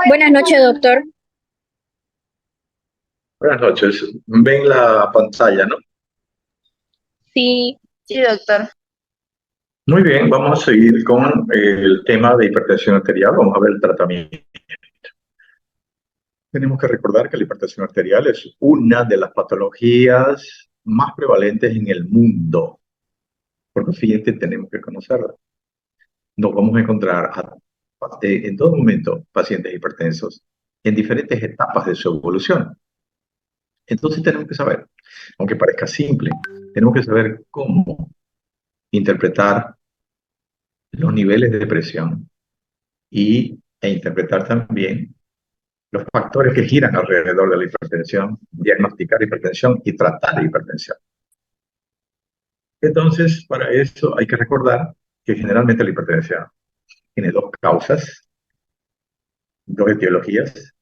Buenas noches, doctor. Buenas noches. Ven la pantalla, ¿no? Sí, sí, doctor. Muy bien, vamos a seguir con el tema de hipertensión arterial. Vamos a ver el tratamiento. Tenemos que recordar que la hipertensión arterial es una de las patologías más prevalentes en el mundo. Por lo siguiente, tenemos que conocerla. Nos vamos a encontrar en todo momento pacientes hipertensos en diferentes etapas de su evolución. Entonces tenemos que saber, aunque parezca simple, tenemos que saber cómo interpretar los niveles de presión e interpretar también los factores que giran alrededor de la hipertensión, diagnosticar hipertensión y tratar la hipertensión. Entonces, para eso hay que recordar que generalmente la hipertensión tiene dos causas, dos etiologías.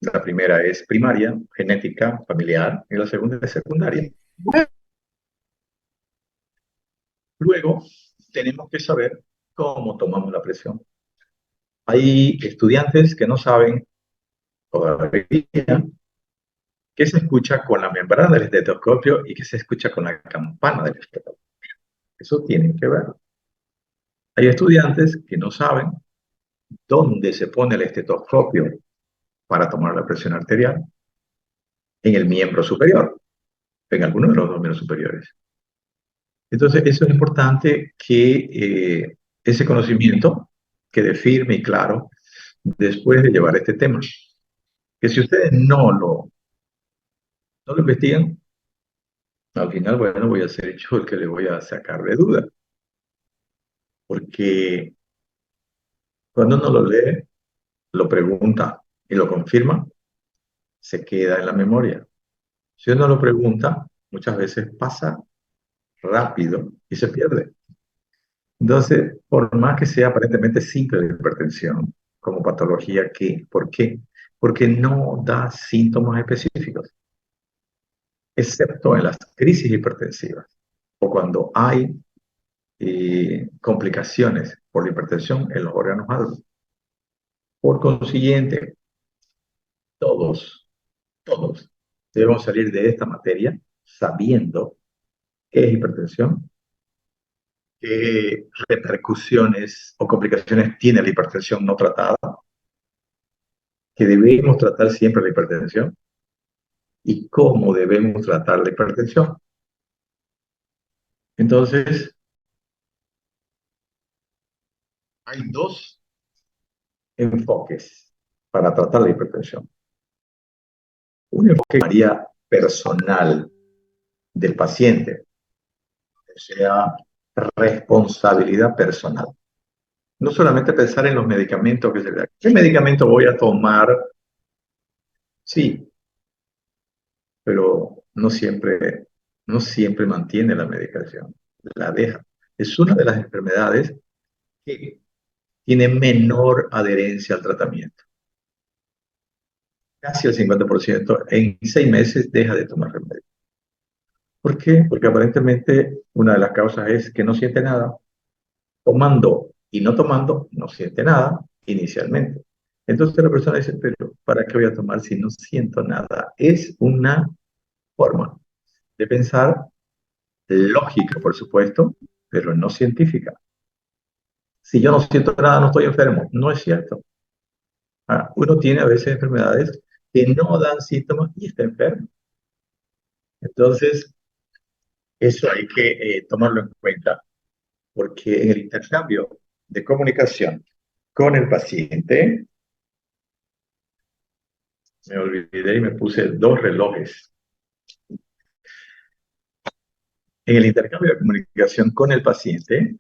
La primera es primaria, genética, familiar, y la segunda es secundaria. Luego, tenemos que saber cómo tomamos la presión. Hay estudiantes que no saben todavía qué se escucha con la membrana del estetoscopio y qué se escucha con la campana del estetoscopio. Eso tienen que ver. Hay estudiantes que no saben dónde se pone el estetoscopio para tomar la presión arterial en el miembro superior, en alguno de los dos miembros superiores. Entonces, eso es importante que ese conocimiento quede firme y claro después de llevar este tema. Que si ustedes no lo investigan, al final, bueno, voy a ser yo el que le voy a sacar de duda. Porque cuando uno lo lee, lo pregunta y lo confirma, se queda en la memoria. Si uno lo pregunta, muchas veces pasa rápido y se pierde. Entonces, por más que sea aparentemente simple la hipertensión como patología, ¿por qué? Porque no da síntomas específicos, excepto en las crisis hipertensivas o cuando hay complicaciones por la hipertensión en los órganos altos. Por consiguiente, todos debemos salir de esta materia sabiendo qué es hipertensión, qué repercusiones o complicaciones tiene la hipertensión no tratada, que debemos tratar siempre la hipertensión y cómo debemos tratar la hipertensión. Entonces, hay dos enfoques para tratar la hipertensión. Un enfoque varía personal del paciente, o sea, responsabilidad personal. No solamente pensar en los medicamentos que se le dan. ¿Qué medicamento voy a tomar? Sí, pero no siempre mantiene la medicación, la deja. Es una de las enfermedades que tiene menor adherencia al tratamiento. Casi el 50% en 6 meses deja de tomar remedio. ¿Por qué? Porque aparentemente una de las causas es que no siente nada. Tomando y no tomando, no siente nada inicialmente. Entonces la persona dice, pero ¿para qué voy a tomar si no siento nada? Es una forma de pensar lógica, por supuesto, pero no científica. Si yo no siento nada, no estoy enfermo. No es cierto. Uno tiene a veces enfermedades que no dan síntomas y está enfermo. Entonces, eso hay que tomarlo en cuenta, porque en el intercambio de comunicación con el paciente, me olvidé y me puse dos relojes. En el intercambio de comunicación con el paciente,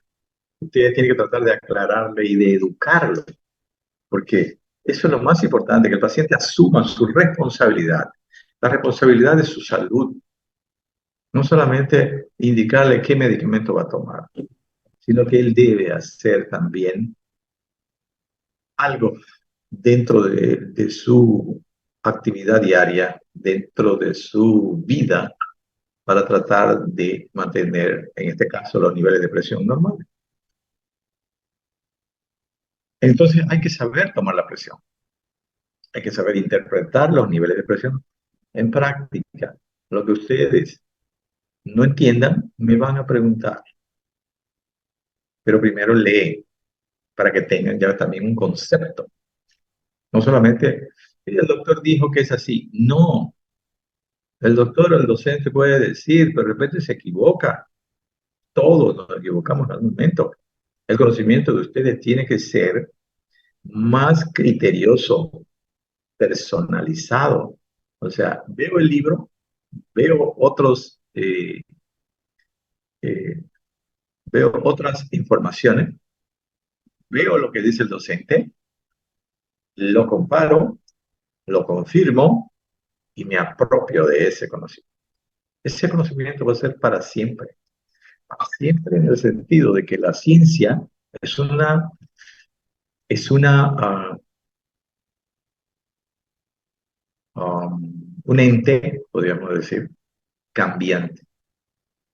usted tiene que tratar de aclararle y de educarlo, porque eso es lo más importante, que el paciente asuma su responsabilidad, la responsabilidad de su salud, no solamente indicarle qué medicamento va a tomar, sino que él debe hacer también algo dentro de su actividad diaria, dentro de su vida, para tratar de mantener, en este caso, los niveles de presión normales. Entonces hay que saber tomar la presión. Hay que saber interpretar los niveles de presión en práctica. Lo que ustedes no entiendan, me van a preguntar, pero primero leen para que tengan ya también un concepto. No solamente, "Mira, el doctor dijo que es así". No, el doctor o el docente puede decir, pero de repente se equivoca. Todos nos equivocamos en algún momento. El conocimiento de ustedes tiene que ser más criterioso, personalizado. O sea, veo el libro, veo eh, veo otras informaciones, veo lo que dice el docente, lo comparo, lo confirmo y me apropio de ese conocimiento. Ese conocimiento va a ser para siempre en el sentido de que la ciencia es es un ente, podríamos decir, cambiante.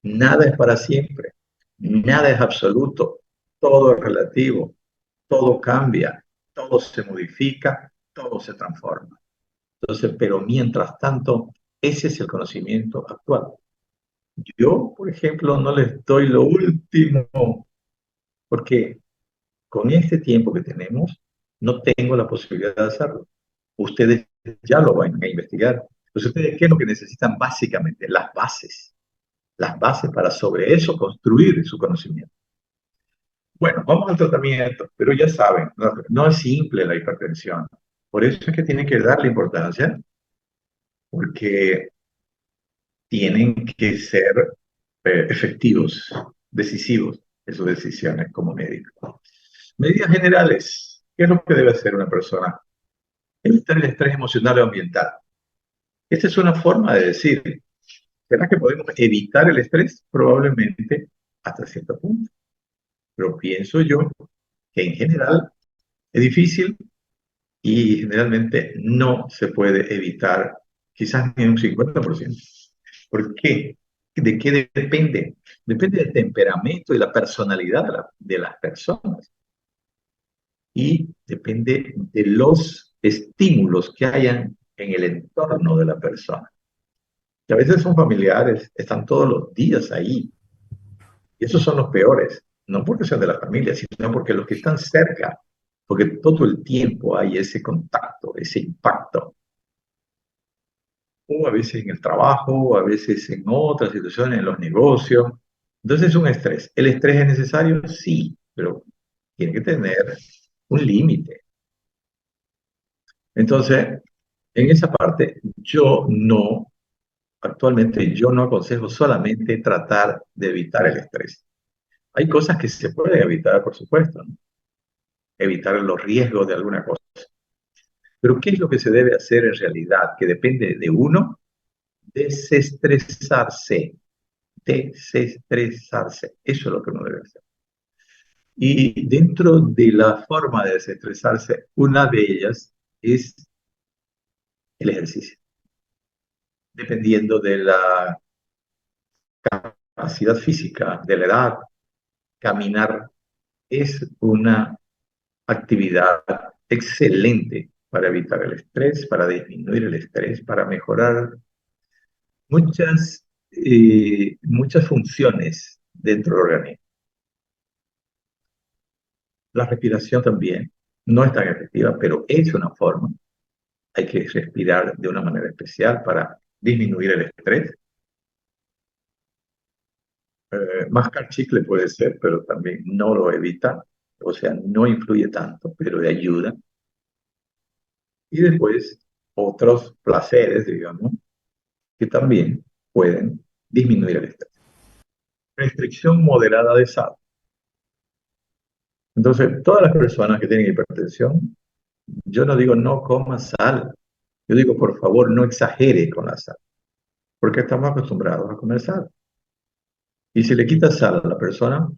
Nada es para siempre, nada es absoluto, todo es relativo, todo cambia, todo se modifica, todo se transforma. Entonces, pero mientras tanto, ese es el conocimiento actual. Yo, por ejemplo, no les doy lo último, porque con este tiempo que tenemos, no tengo la posibilidad de hacerlo. Ustedes ya lo van a investigar. Entonces, ustedes, ¿qué es lo que necesitan básicamente? Las bases para sobre eso construir su conocimiento. Bueno, vamos al tratamiento, pero ya saben, no es simple la hipertensión. Por eso es que tienen que darle importancia, porque tienen que ser efectivos, decisivos en sus decisiones como médico. Medidas generales. ¿Qué es lo que debe hacer una persona? Evitar el estrés emocional o ambiental. Esta es una forma de decir, ¿será que podemos evitar el estrés? Probablemente hasta cierto punto. Pero pienso yo que en general es difícil y generalmente no se puede evitar, quizás ni un 50%. ¿Por qué? ¿De qué depende? Depende del temperamento y la personalidad de las personas y depende de los estímulos que hayan en el entorno de la persona. Que a veces son familiares, están todos los días ahí. Y esos son los peores, no porque sean de la familia, sino porque los que están cerca, porque todo el tiempo hay ese contacto, ese impacto. O a veces en el trabajo, o a veces en otras situaciones, en los negocios. Entonces es un estrés. ¿El estrés es necesario? Sí, pero tiene que tener un límite. Entonces, en esa parte, actualmente yo no aconsejo solamente tratar de evitar el estrés. Hay cosas que se pueden evitar, por supuesto, ¿no? Evitar los riesgos de alguna cosa. Pero ¿qué es lo que se debe hacer en realidad? Que depende de uno, desestresarse. Desestresarse. Eso es lo que uno debe hacer. Y dentro de la forma de desestresarse, una de ellas es el ejercicio. Dependiendo de la capacidad física, de la edad, caminar es una actividad excelente para evitar el estrés, para disminuir el estrés, para mejorar muchas funciones dentro del organismo. La respiración también no es tan efectiva, pero es una forma. Hay que respirar de una manera especial para disminuir el estrés. Mascar chicle puede ser, pero también no lo evita, o sea, no influye tanto, pero le ayuda. Y después otros placeres, digamos, que también pueden disminuir el estrés. Restricción moderada de sal. Entonces, todas las personas que tienen hipertensión, yo no digo no coma sal, yo digo por favor no exagere con la sal, porque estamos acostumbrados a comer sal. Y si le quitas sal a la persona,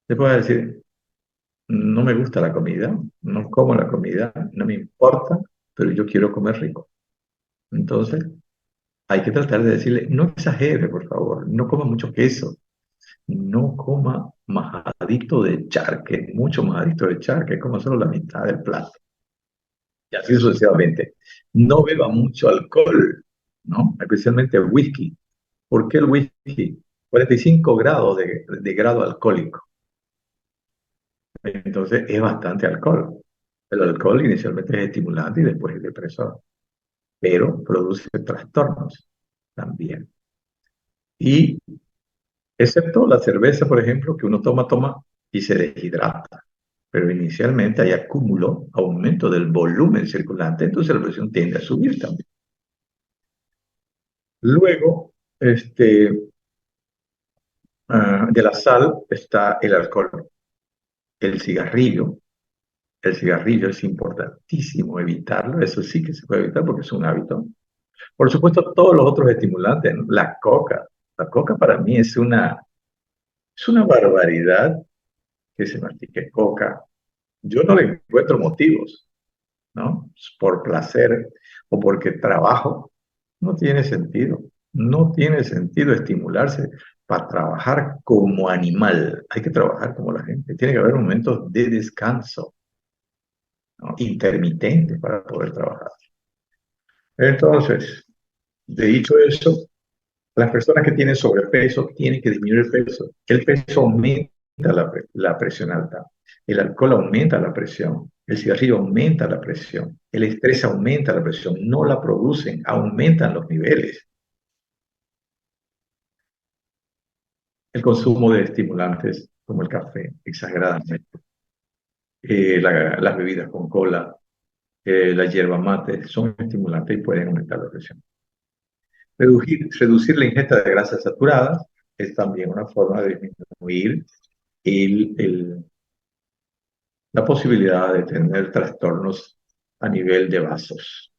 le puede decir, no me gusta la comida, no como la comida, no me importa, pero yo quiero comer rico. Entonces, hay que tratar de decirle, no exagere, por favor, no coma mucho queso, no coma majadito de charque, mucho majadito de charque, coma solo la mitad del plato. y así sucesivamente. No beba mucho alcohol, ¿no? Especialmente el whisky. ¿Por qué el whisky? 45 grados de grado alcohólico. Entonces es bastante alcohol. El alcohol inicialmente es estimulante y después es depresor, pero produce trastornos también. Y excepto la cerveza, por ejemplo, que uno toma y se deshidrata. Pero inicialmente hay acúmulo, aumento del volumen circulante, entonces la presión tiende a subir también. Luego, de la sal está el alcohol, el cigarrillo. El cigarrillo es importantísimo evitarlo, eso sí que se puede evitar porque es un hábito. Por supuesto, todos los otros estimulantes, ¿no? La coca. La coca para mí es una barbaridad que se mastique coca. Yo no le encuentro motivos, ¿no? Por placer o porque trabajo, no tiene sentido. No tiene sentido estimularse para trabajar como animal. Hay que trabajar como la gente. Tiene que haber momentos de descanso, ¿no? Intermitentes para poder trabajar. Entonces, de dicho eso, las personas que tienen sobrepeso tienen que disminuir el peso. El peso aumenta la presión alta. El alcohol aumenta la presión. El cigarrillo aumenta la presión. El estrés aumenta la presión. No la producen, aumentan los niveles. El consumo de estimulantes como el café, exageradamente. Las bebidas con cola, la hierba mate, son estimulantes y pueden aumentar la presión. Reducir la ingesta de grasas saturadas es también una forma de disminuir el, el, la posibilidad de tener trastornos a nivel de vasos.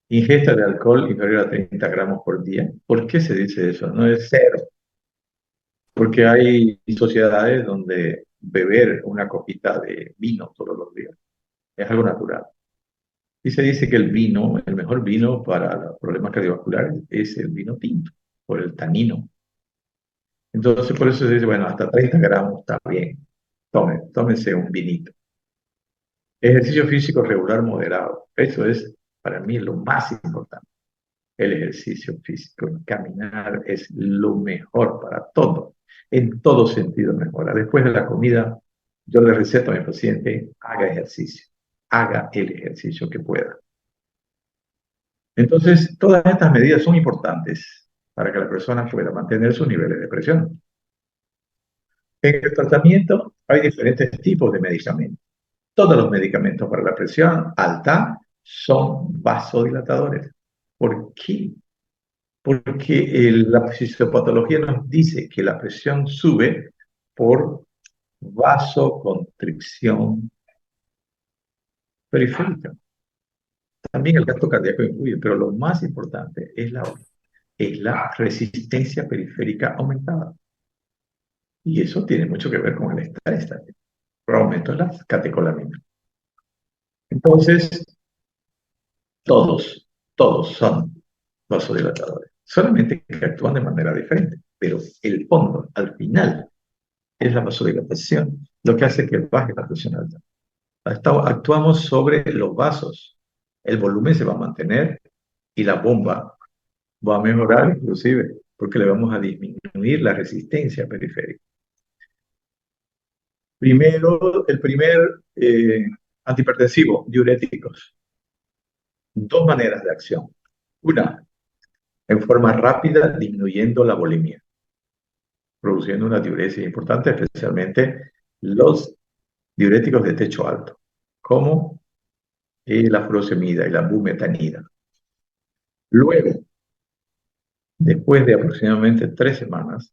Ingesta de alcohol inferior a 30 gramos por día. ¿Por qué se dice eso? No es cero. Porque hay sociedades donde beber una copita de vino todos los días es algo natural. Y se dice que el vino, el mejor vino para los problemas cardiovasculares es el vino tinto, por el tanino. Entonces, por eso se dice, bueno, hasta 30 gramos está bien. Tómense un vinito. Ejercicio físico regular moderado. Eso es para mí lo más importante. El ejercicio físico. Caminar es lo mejor para todo. En todo sentido mejora. Después de la comida, yo le receto a mi paciente, haga ejercicio. Haga el ejercicio que pueda. Entonces, todas estas medidas son importantes para que la persona pueda mantener sus niveles de presión. En el tratamiento hay diferentes tipos de medicamentos. Todos los medicamentos para la presión alta son vasodilatadores. ¿Por qué? Porque la fisiopatología nos dice que la presión sube por vasoconstricción periférica. También el gasto cardíaco influye, pero lo más importante es la resistencia periférica aumentada. Y eso tiene mucho que ver con el estrés también, por aumento de las catecolaminas. Entonces, todos son vasodilatadores, solamente que actúan de manera diferente, pero el fondo, al final, es la vasodilatación, lo que hace que baje la presión alta. Actuamos sobre los vasos, el volumen se va a mantener y la bomba va a mejorar inclusive, porque le vamos a disminuir la resistencia periférica. Primero, el primer antihipertensivo, diuréticos. Dos maneras de acción. Una, en forma rápida, disminuyendo la bulimia, produciendo una diuresis importante, especialmente los diuréticos de techo alto, como la furosemida y la bumetanida. Luego, después de aproximadamente 3 semanas,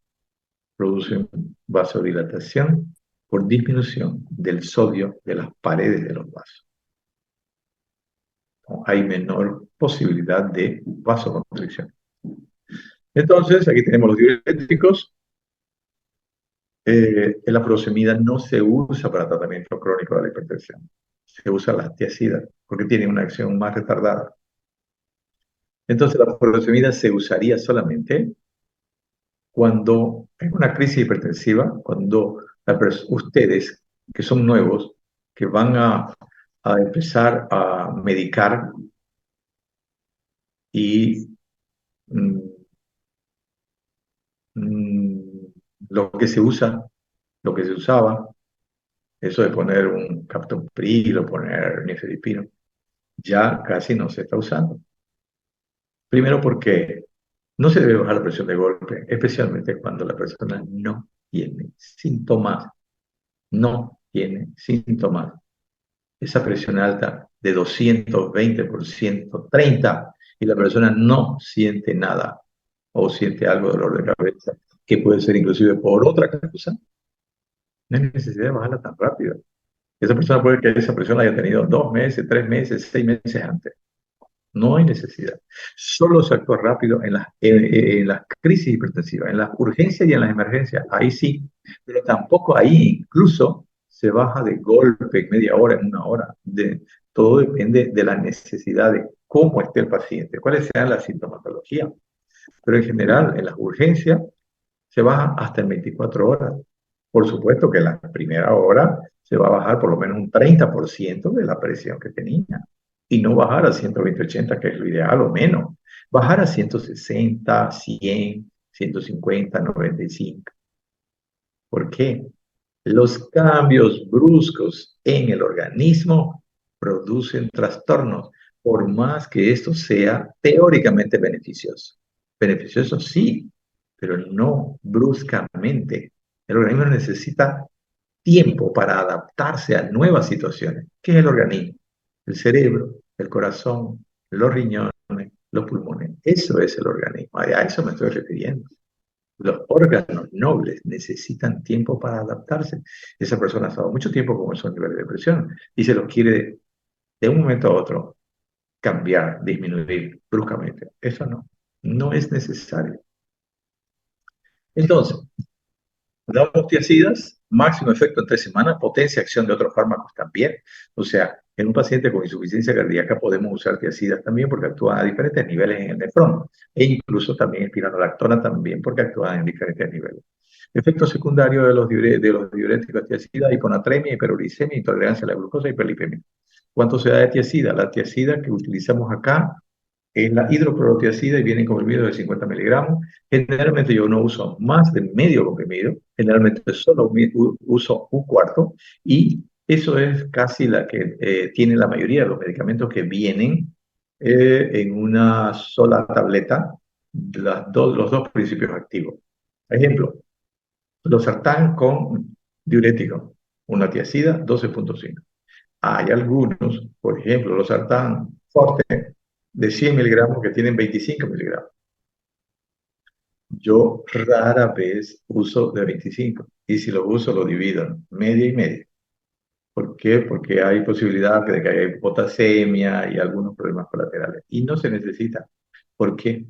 producen vasodilatación por disminución del sodio de las paredes de los vasos. Hay menor posibilidad de vasoconstricción. Entonces, aquí tenemos los diuréticos. La furosemida no se usa para tratamiento crónico de la hipertensión. Se usa la tiazida porque tiene una acción más retardada. Entonces, la furosemida se usaría solamente cuando hay una crisis hipertensiva, cuando ustedes, que son nuevos, que van a a empezar a medicar y mm, mm, lo que se usa, lo que se usaba, eso de poner un captopril o poner nifedipino, ya casi no se está usando. Primero porque no se debe bajar la presión de golpe, especialmente cuando la persona no tiene síntomas, no tiene síntomas. Esa presión alta de 220 por 130 y la persona no siente nada o siente algo de dolor de cabeza, que puede ser inclusive por otra causa, no hay necesidad de bajarla tan rápido. Esa persona puede que esa presión la haya tenido 2 meses, 3 meses, 6 meses antes. No hay necesidad. Solo se actúa rápido en las crisis hipertensivas, en las urgencias y en las emergencias. Ahí sí, pero tampoco ahí incluso se baja de golpe en media hora, en una hora. Todo depende de la necesidad de cómo esté el paciente, cuáles sean las sintomatologías. Pero en general, en las urgencias se baja hasta en 24 horas. Por supuesto que en la primera hora se va a bajar por lo menos un 30% de la presión que tenía y no bajar a 120/80, que es lo ideal o menos. Bajar a 160, 100, 150, 95. ¿Por qué? Los cambios bruscos en el organismo producen trastornos, por más que esto sea teóricamente beneficioso. Beneficioso sí, pero no bruscamente. El organismo necesita tiempo para adaptarse a nuevas situaciones. ¿Qué es el organismo? El cerebro, el corazón, los riñones, los pulmones. Eso es el organismo. A eso me estoy refiriendo. Los órganos nobles necesitan tiempo para adaptarse. Esa persona ha estado mucho tiempo con esos niveles de presión y se los quiere de un momento a otro cambiar, disminuir bruscamente. Eso no, no es necesario. Entonces, damos tiazidas, máximo efecto en 3 semanas, potencia acción de otros fármacos también. O sea, en un paciente con insuficiencia cardíaca podemos usar tiazidas también porque actúan a diferentes niveles en el nefrón. E incluso también espironolactona también porque actúan en diferentes niveles. Efectos secundarios de los diuréticos tiazida, hiponatremia, hiperuricemia, intolerancia a la glucosa y hiperlipemia. ¿Cuánto se da de tiazida? La tiazida que utilizamos acá es la hidroclorotiazida y viene en comprimido de 50 miligramos. Generalmente yo no uso más de medio comprimido, generalmente solo uso un cuarto y eso es casi la que tiene la mayoría de los medicamentos que vienen en una sola tableta, los dos principios activos. Ejemplo, losartán con diurético, una tiazida 12.5. Hay algunos, por ejemplo, losartán forte de 100 miligramos que tienen 25 miligramos. Yo rara vez uso de 25 y si lo uso lo divido media y media. ¿Por qué? Porque hay posibilidad de que haya hipotasemia y algunos problemas colaterales y no se necesita. ¿Por qué?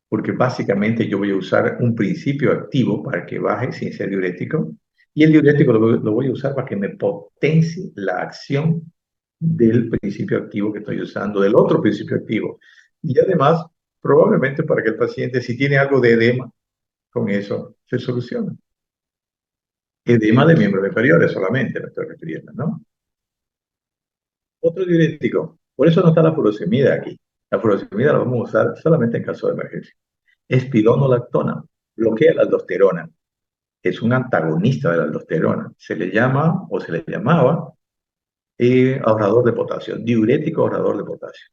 Porque básicamente yo voy a usar un principio activo para que baje sin ser diurético y el diurético lo voy a usar para que me potencie la acción del principio activo que estoy usando, del otro principio activo. Y además, probablemente para que el paciente, si tiene algo de edema, con eso se soluciona. Edema de miembros inferiores solamente, me estoy refiriendo, ¿no? Otro diurético. Por eso no está la furosemida aquí. La furosemida la vamos a usar solamente en caso de emergencia. Espironolactona bloquea la aldosterona. Es un antagonista de la aldosterona. Se le llama o se le llamaba ahorrador de potasio, diurético ahorrador de potasio.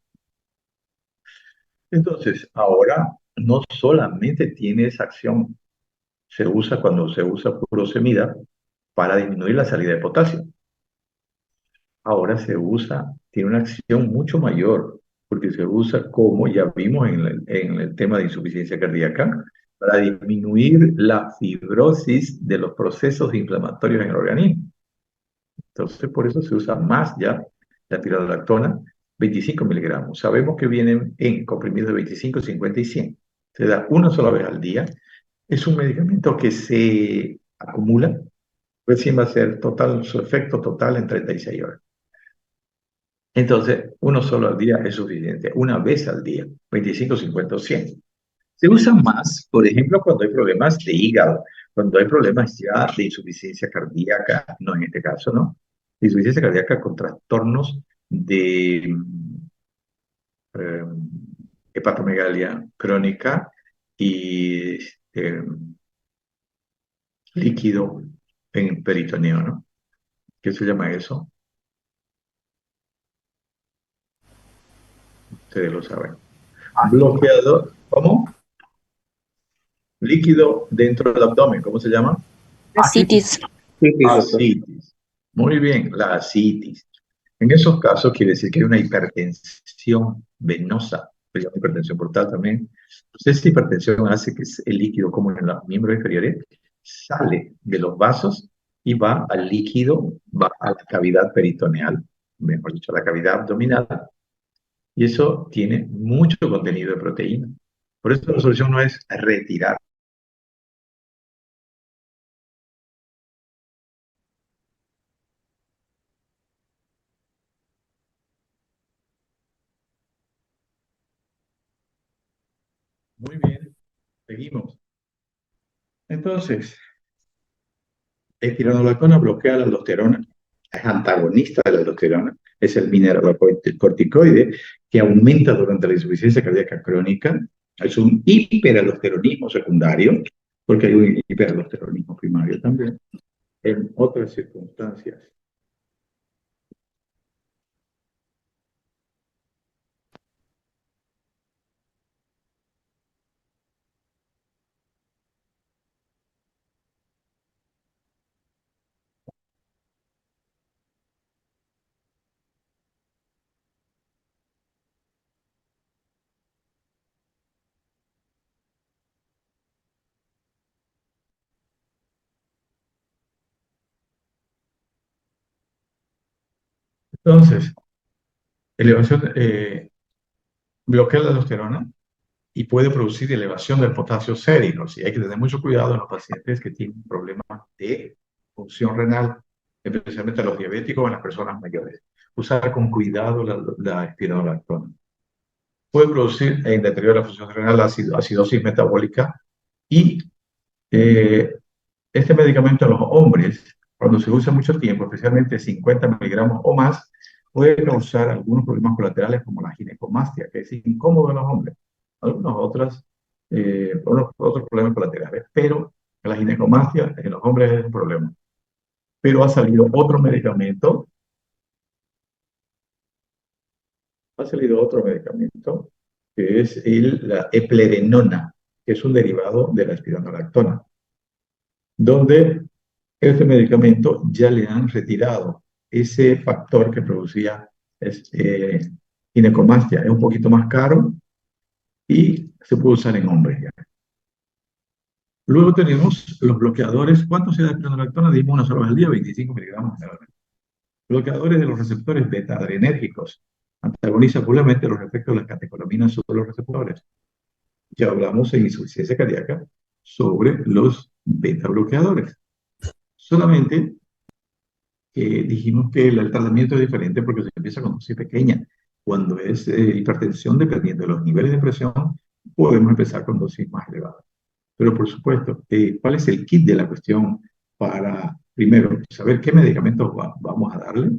Entonces, ahora no solamente tiene esa acción, se usa cuando se usa furosemida para disminuir la salida de potasio. Ahora se usa, tiene una acción mucho mayor, porque se usa, como ya vimos en el tema de insuficiencia cardíaca, para disminuir la fibrosis de los procesos inflamatorios en el organismo. Entonces, por eso se usa más ya la tiroxina, 25 miligramos. Sabemos que vienen en comprimidos de 25, 50 y 100. Se da una sola vez al día. Es un medicamento que se acumula, recién va a ser total, su efecto total en 36 horas. Entonces, uno solo al día es suficiente, una vez al día, 25, 50 o 100. Se usa más, por ejemplo, cuando hay problemas de hígado, cuando hay problemas ya de insuficiencia cardíaca, no en este caso, ¿no? Insuficiencia cardíaca con trastornos de eh, hepatomegalia crónica y líquido en peritoneo, ¿no? ¿Qué se llama eso? Ustedes lo saben. Bloqueador, ¿cómo? Líquido dentro del abdomen, ¿cómo se llama? Ascitis. Sí, sí, doctor. Ascitis. Muy bien, la ascitis. En esos casos quiere decir que hay una hipertensión venosa, se llama hipertensión portal también. Entonces, esta hipertensión hace que el líquido, como en los miembros inferiores, sale de los vasos y va al líquido, va a la cavidad peritoneal, mejor dicho, a la cavidad abdominal. Y eso tiene mucho contenido de proteína. Por eso la solución no es retirar. Muy bien, seguimos. Entonces, espironolactona bloquea la aldosterona, es antagonista de la aldosterona, es el mineralocorticoide que aumenta durante la insuficiencia cardíaca crónica, es un hiperaldosteronismo secundario, porque hay un hiperaldosteronismo primario también, en otras circunstancias. Entonces, elevación, bloquea la aldosterona y puede producir elevación del potasio sérico. Y hay que tener mucho cuidado en los pacientes que tienen problemas de función renal, especialmente los diabéticos o en las personas mayores. Usar con cuidado la espironolactona. Puede producir en deterioro de la función renal acidosis metabólica y este medicamento en los hombres, cuando se usa mucho tiempo, especialmente 50 miligramos o más, puede causar algunos problemas colaterales como la ginecomastia, que es incómodo en los hombres. Algunos otros problemas colaterales, pero la ginecomastia en los hombres es un problema. Pero ha salido otro medicamento, que es la eplerenona, que es un derivado de la espironolactona, donde este medicamento ya le han retirado ese factor que producía ginecomastia. Es un poquito más caro y se puede usar en hombres ya. Luego tenemos los bloqueadores. ¿Cuánto se da de espironolactona? Dimos una sola vez al día, 25 miligramos generalmente. Bloqueadores de los receptores beta-adrenérgicos. Antagoniza puramente los efectos de las catecolaminas sobre los receptores. Ya hablamos en insuficiencia cardíaca sobre los beta bloqueadores. Solamente dijimos que el tratamiento es diferente porque se empieza con dosis pequeña. Cuando es hipertensión, dependiendo de los niveles de presión, podemos empezar con dosis más elevadas. Pero por supuesto, ¿cuál es el kit de la cuestión para, primero, saber qué medicamentos vamos a darle?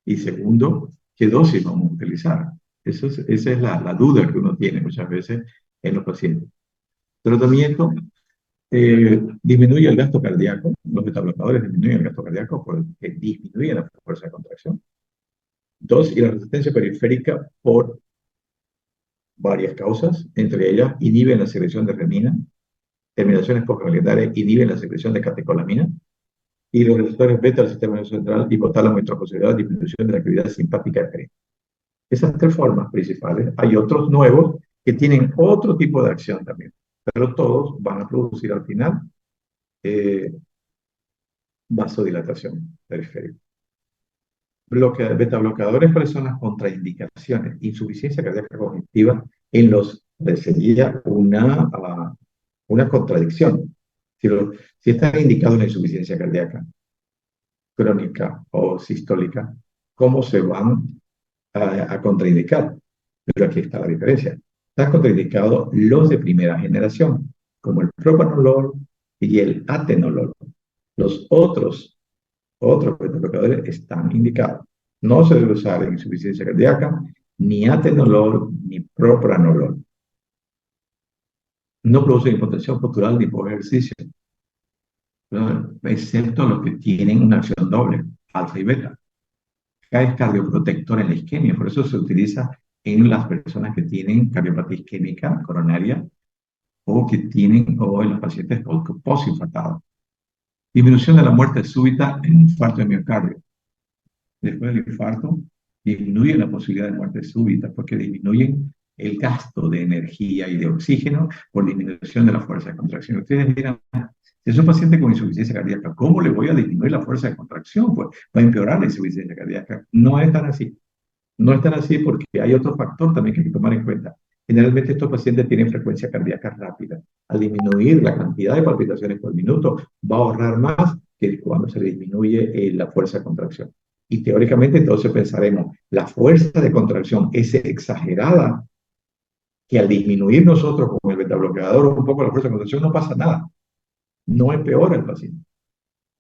Y segundo, ¿qué dosis vamos a utilizar? Esa es la duda que uno tiene muchas veces en los pacientes. Tratamiento, disminuye el gasto cardíaco. Los beta-bloqueadores disminuyen el gasto cardíaco porque disminuyen la fuerza de contracción. Dos, y la resistencia periférica por varias causas, entre ellas inhiben la secreción de renina, terminaciones postgangliosas inhiben la secreción de catecolamina, y los receptores beta del sistema nervioso central, hipotálamo y trofosidal, disminución de la actividad simpática periférica. Esas tres formas principales. Hay otros nuevos que tienen otro tipo de acción también, pero todos van a producir al final vasodilatación periférica. Beta bloqueadores, ¿cuáles son las contraindicaciones? Insuficiencia cardíaca cognitiva en los sería una contradicción. Si están indicados en la insuficiencia cardíaca crónica o sistólica, ¿cómo se van a contraindicar? Pero aquí está la diferencia. Están contraindicados los de primera generación, como el propanolol y el atenolol. Los otros beta bloqueadores están indicados. No se debe usar en insuficiencia cardíaca ni atenolol ni propranolol. No produce hipotensión postural ni por ejercicio, ¿no? Excepto los que tienen una acción doble, alfa y beta. Es cardioprotector en la isquemia, por eso se utiliza en las personas que tienen cardiopatía isquémica coronaria o en los pacientes postinfartados. Disminución de la muerte súbita en infarto de miocardio. Después del infarto, disminuye la posibilidad de muerte súbita porque disminuyen el gasto de energía y de oxígeno por disminución de la fuerza de contracción. Ustedes dirán, si es un paciente con insuficiencia cardíaca, ¿cómo le voy a disminuir la fuerza de contracción? Pues va a empeorar la insuficiencia cardíaca. No es tan así. No es tan así porque hay otro factor también que hay que tomar en cuenta. Generalmente estos pacientes tienen frecuencia cardíaca rápida. Al disminuir la cantidad de palpitaciones por minuto, va a ahorrar más que cuando se disminuye la fuerza de contracción. Y teóricamente entonces pensaremos, la fuerza de contracción es exagerada, que al disminuir nosotros con el betabloqueador un poco la fuerza de contracción no pasa nada, no empeora el paciente.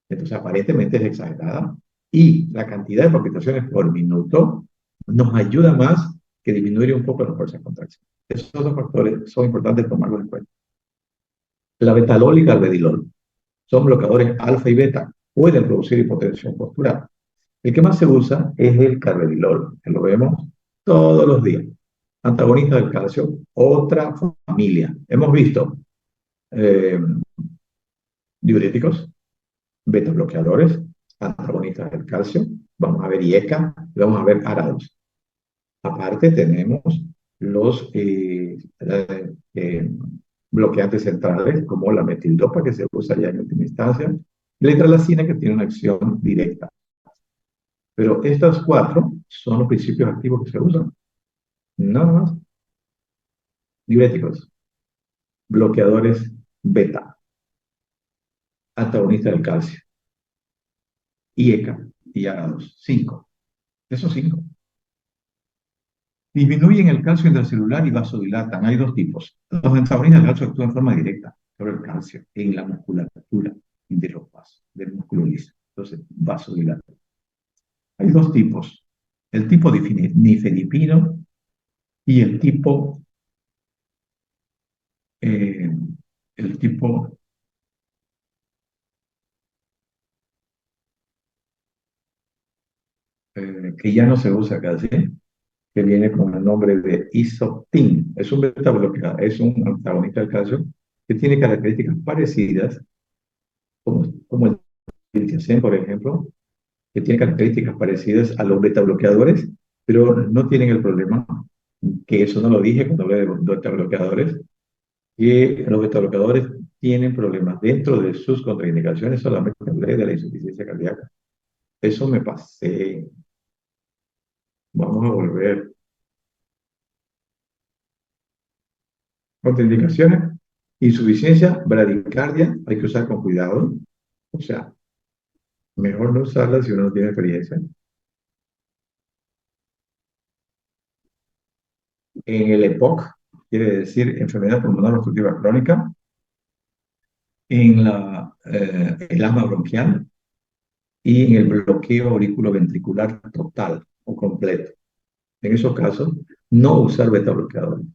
Entonces aparentemente es exagerada y la cantidad de palpitaciones por minuto nos ayuda más que disminuir un poco la fuerza de contracción. Esos dos factores son importantes tomarlos en cuenta. La betalol y carvedilol son bloqueadores alfa y beta, pueden producir hipotensión postural. El que más se usa es el carvedilol, que lo vemos todos los días. Antagonista del calcio, otra familia. Hemos visto eh, diuréticos, beta bloqueadores, antagonistas del calcio, vamos a ver IECA, vamos a ver ARADOS. Aparte tenemos los bloqueantes centrales, como la metildopa, que se usa ya en última instancia, y la hidralazina, que tiene una acción directa. Pero estas cuatro son los principios activos que se usan. Nada más. Diuréticos, bloqueadores beta, antagonistas del calcio, IECA y ARADOS. 5. Esos 5. Disminuyen el calcio intracelular y vasodilatan. Hay dos tipos. Los antagonistas del calcio actúan en forma directa sobre el calcio en la musculatura de los vasos, del músculo liso. Entonces, vasodilatan. Hay dos tipos. El tipo nifedipino y eh, el tipo que ya no se usa casi, que viene con el nombre de isoptin. Es un beta bloqueador, es un antagonista del calcio que tiene características parecidas, como el diltiazem, por ejemplo, que tiene características parecidas a los beta bloqueadores, pero no tienen el problema, que eso no lo dije cuando hablé de los beta bloqueadores, que los beta bloqueadores tienen problemas dentro de sus contraindicaciones, solamente hablé de la insuficiencia cardíaca. Eso me pasé. Vamos a volver. Contraindicaciones, insuficiencia, bradicardia, hay que usar con cuidado. O sea, mejor no usarla si uno no tiene experiencia. En el EPOC, quiere decir enfermedad pulmonar obstructiva crónica. En el asma bronquial y en el bloqueo auriculoventricular total o completo. En esos casos, no usar beta bloqueadores.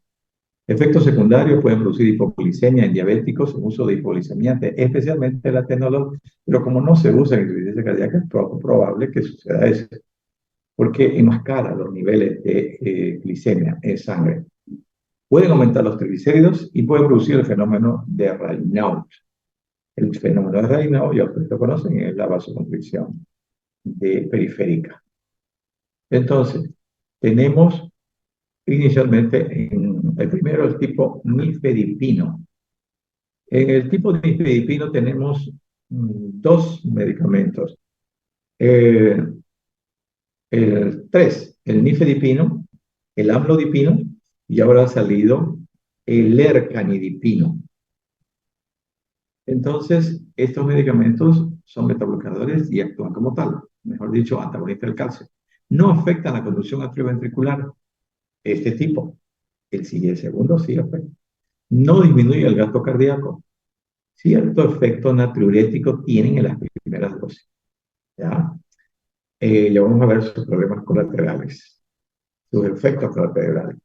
Efectos secundarios pueden producir hipoglicemia en diabéticos, uso de hipoglicemiantes, especialmente el atenolol, pero como no se usa en insuficiencia cardíaca, es poco probable que suceda eso, porque enmascara los niveles de glicemia en sangre. Pueden aumentar los triglicéridos y puede producir el fenómeno de Raynaud. El fenómeno de Raynaud, ya ustedes lo conocen, es la vasoconstricción periférica. Entonces, tenemos inicialmente el primero, el tipo nifedipino. En el tipo nifedipino tenemos dos medicamentos. Tres, el nifedipino, el amlodipino y ahora ha salido el ercanidipino. Entonces, estos medicamentos son betabloqueadores y actúan como tal, mejor dicho, antagonistas del calcio. No afectan la conducción atrioventricular, este tipo. El segundo sí afecta. No disminuye el gasto cardíaco. Cierto efecto natriurético tienen en las primeras dosis. ¿Ya? Ya vamos a ver sus problemas colaterales, sus efectos colaterales.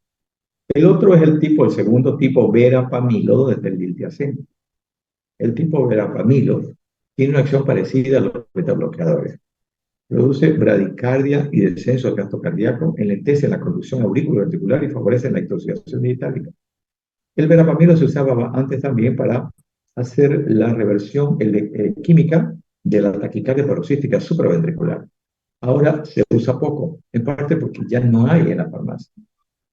El otro es el segundo tipo verapamilo desde el diltiazem. El tipo verapamilo tiene una acción parecida a los betabloqueadores. Produce bradicardia y descenso del gasto cardíaco, enlentece la conducción auriculoventricular y favorece la intoxicación digitálica. El verapamilo se usaba antes también para hacer la reversión química de la taquicardia paroxística supraventricular. Ahora se usa poco, en parte porque ya no hay en la farmacia.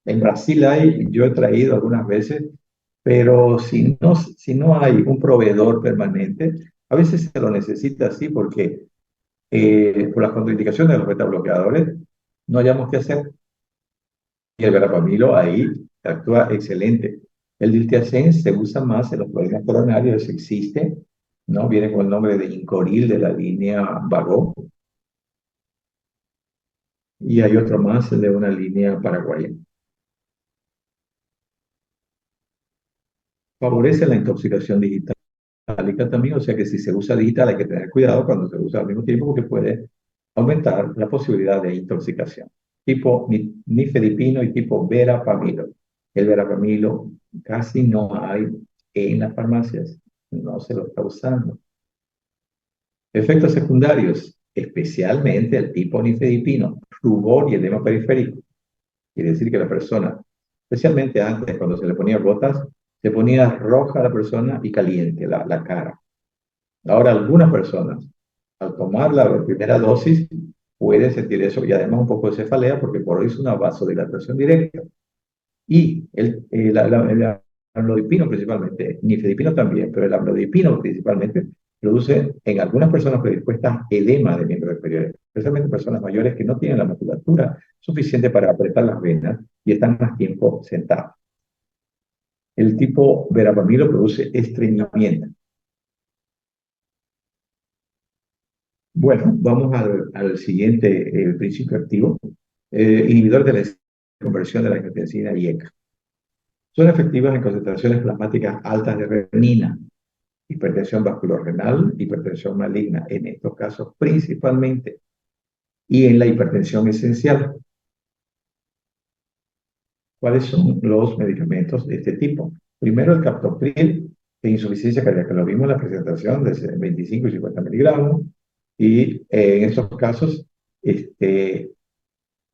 En Brasil hay, yo he traído algunas veces, pero si no hay un proveedor permanente, a veces se lo necesita así porque por las contraindicaciones de los betabloqueadores no hayamos qué hacer. Y el verapamilo ahí actúa excelente. El diltiazem se usa más en los problemas coronarios, existe, ¿no? Viene con el nombre de Incoril de la línea Vago, y hay otro más de una línea paraguaya. Favorece la intoxicación digitálica también, o sea que si se usa digital hay que tener cuidado cuando se usa al mismo tiempo porque puede aumentar la posibilidad de intoxicación. Tipo nifedipino y tipo verapamilo. El verapamilo casi no hay en las farmacias, no se lo está usando. Efectos secundarios, especialmente el tipo nifedipino, rubor y edema periférico. Quiere decir que la persona, especialmente antes cuando se le ponía gotas, se ponía roja la persona y caliente la cara. Ahora algunas personas, al tomar la primera dosis, pueden sentir eso y además un poco de cefalea porque por hoy es una vasodilatación directa. Y el amlodipino principalmente, nifedipino también, pero el amlodipino principalmente produce en algunas personas predispuestas edema de miembros inferiores, especialmente personas mayores que no tienen la musculatura suficiente para apretar las venas y están más tiempo sentados. El tipo verapamilo produce estreñimiento. Bueno, vamos al siguiente principio activo, inhibidor de la conversión de la angiotensina y ECA. Son efectivas en concentraciones plasmáticas altas de renina, hipertensión vasculorenal, hipertensión maligna, en estos casos principalmente, y en la hipertensión esencial. ¿Cuáles son los medicamentos de este tipo? Primero, el captopril, de insuficiencia cardíaca. Lo vimos en la presentación de 25 y 50 miligramos, y en estos casos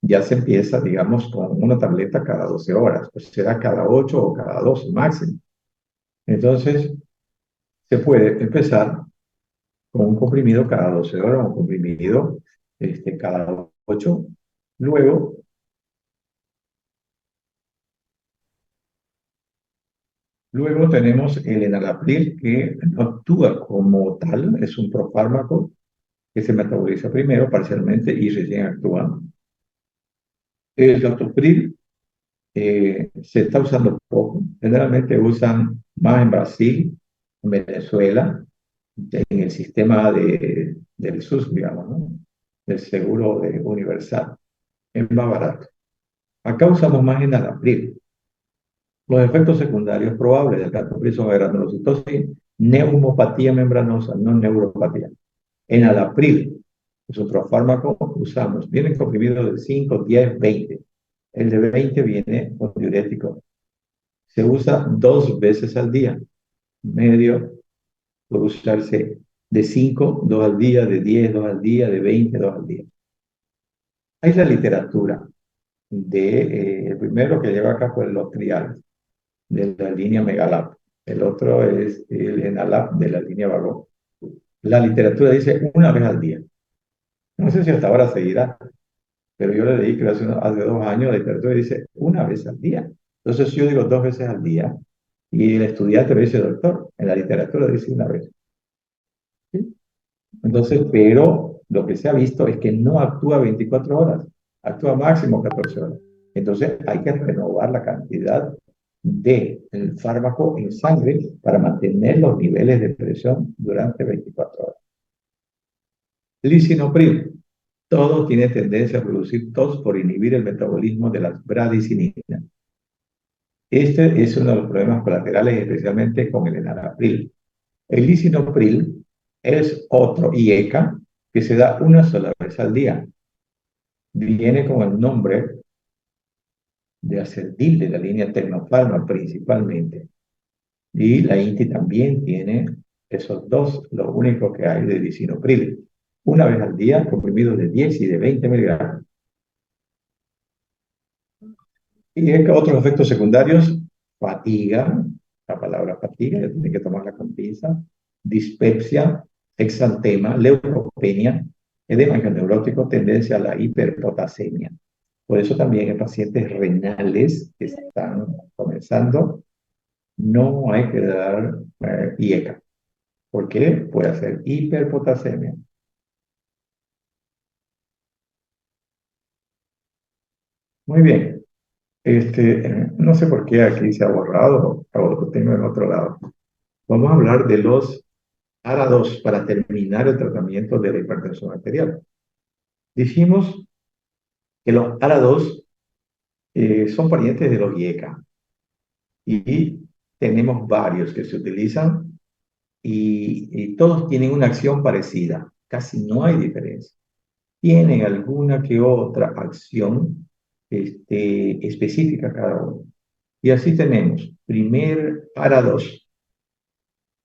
ya se empieza, digamos, con una tableta cada 12 horas, pues será cada 8 o cada 12 máximo. Entonces, se puede empezar con un comprimido cada 12 horas, un comprimido cada 8. Luego, luego tenemos el enalapril, que no actúa como tal, es un profármaco que se metaboliza primero parcialmente y recién actúa. El captopril se está usando poco, generalmente usan más en Brasil, en Venezuela, en el sistema del SUS, digamos, ¿no? Del seguro universal, es más barato. Acá usamos más enalapril. Los efectos secundarios probables del captopril son granulocitosis, neumopatía membranosa, no neuropatía. Enalapril es otro fármaco que usamos. Vienen comprimidos de 5, 10, 20. El de 20 viene con diurético. Se usa 2 veces al día. Medio puede usarse de 5, 2 al día, de 10, 2 al día, de 20, 2 al día. Hay la literatura el primero que lleva acá fue el Lotrial, de la línea Megalab. El otro es el Enalab de la línea Vago. La literatura dice una vez al día. No sé si hasta ahora seguirá, pero yo le leí que hace 2 años la literatura dice una vez al día. Entonces si yo digo 2 veces al día y el estudiante me dice, doctor, en la literatura dice una vez. ¿Sí? Entonces, pero lo que se ha visto es que no actúa 24 horas, actúa máximo 14 horas. Entonces hay que renovar la cantidad del fármaco en sangre para mantener los niveles de presión durante 24 horas. Lisinopril. Todo tiene tendencia a producir tos por inhibir el metabolismo de las bradicininas. Este es uno de los problemas colaterales, especialmente con el enalapril. El lisinopril es otro IECA que se da una sola vez al día. Viene con el nombre de Acertil, de la línea Tecnopharma principalmente. Y la INTI también tiene esos dos, lo único que hay de lisinopril. Una vez al día, comprimidos de 10 y de 20 miligramos. Y otros efectos secundarios, fatiga, la palabra fatiga, ya tiene que tomarla con pinza, dispepsia, exantema, leucopenia, edema neurótico, tendencia a la hiperpotasemia. Por eso también en pacientes renales que están comenzando, no hay que dar IECA, porque puede hacer hiperpotasemia. Muy bien. No sé por qué aquí se ha borrado, o lo tengo en otro lado. Vamos a hablar de los ARA2 para terminar el tratamiento de la hipertensión arterial. Dijimos que los ARA2 son parientes de los IECA y tenemos varios que se utilizan y todos tienen una acción parecida, casi no hay diferencia. Tienen alguna que otra acción específica cada uno. Y así tenemos, primer ARA2,